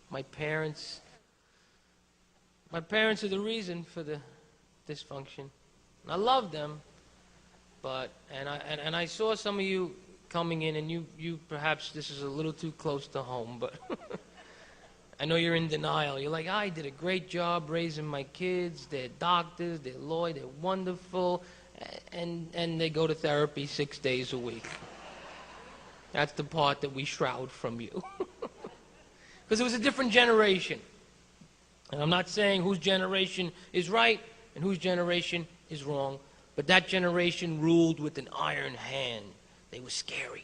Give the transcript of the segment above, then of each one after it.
My parents are the reason for the dysfunction. I love them, but and I saw some of you coming in, and you perhaps this is a little too close to home, but I know you're in denial. You're like, I did a great job raising my kids. They're doctors, they're lawyers, they're wonderful, and they go to therapy 6 days a week. That's the part that we shroud from you. Because it was a different generation. And I'm not saying whose generation is right and whose generation is wrong, but that generation ruled with an iron hand. They were scary.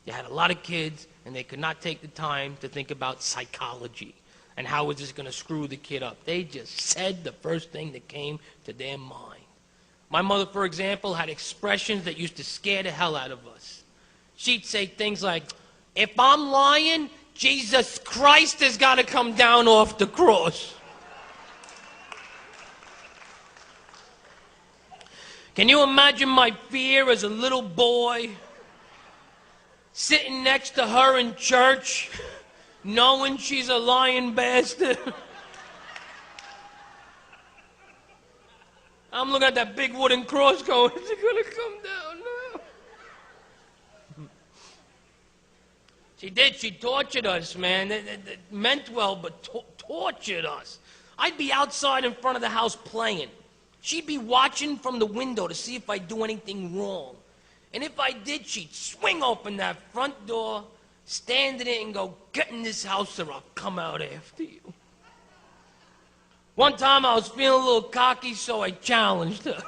They had a lot of kids, and they could not take the time to think about psychology and how was this going to screw the kid up. They just said the first thing that came to their mind. My mother, for example, had expressions that used to scare the hell out of us. She'd say things like, if I'm lying, Jesus Christ has got to come down off the cross. Can you imagine my fear as a little boy, sitting next to her in church, knowing she's a lying bastard? I'm looking at that big wooden cross going, is it going to come down? No. She did. She tortured us, man. It meant well, but tortured us. I'd be outside in front of the house playing. She'd be watching from the window to see if I do anything wrong. And if I did, she'd swing open that front door, stand in it, and go, get in this house or I'll come out after you. One time I was feeling a little cocky, so I challenged her.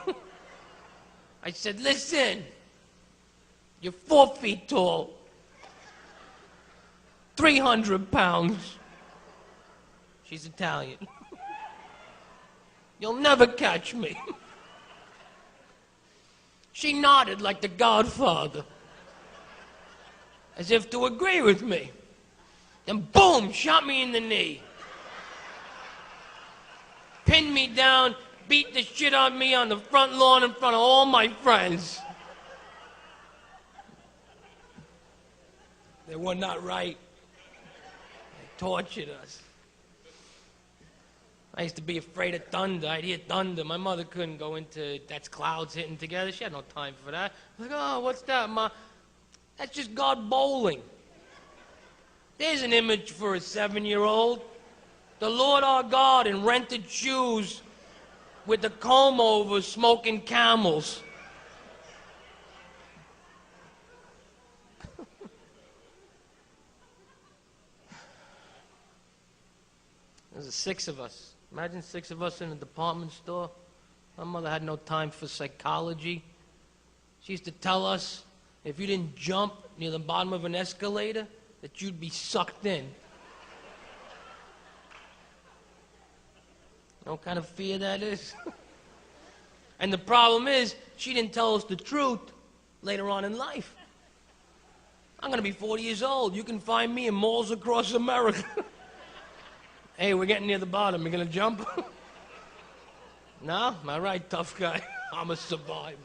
I said, listen, you're 4 feet tall, 300 pounds. She's Italian. You'll never catch me. She nodded like the Godfather, as if to agree with me. Then boom, shot me in the knee. Pinned me down, beat the shit out of me on the front lawn in front of all my friends. They were not right. They tortured us. I used to be afraid of thunder. I'd hear thunder. My mother couldn't go into, that's clouds hitting together. She had no time for that. I was like, oh, what's that, Ma? That's just God bowling. There's an image for a 7-year-old. The Lord our God in rented shoes with the comb over smoking Camels. There's 6 of us. Imagine 6 of us in a department store. My mother had no time for psychology. She used to tell us if you didn't jump near the bottom of an escalator, that you'd be sucked in. You know what kind of fear that is? And the problem is, she didn't tell us the truth later on in life. I'm going to be 40 years old. You can find me in malls across America. Hey, we're getting near the bottom. You going to jump? No? All right, tough guy. I'm a survivor.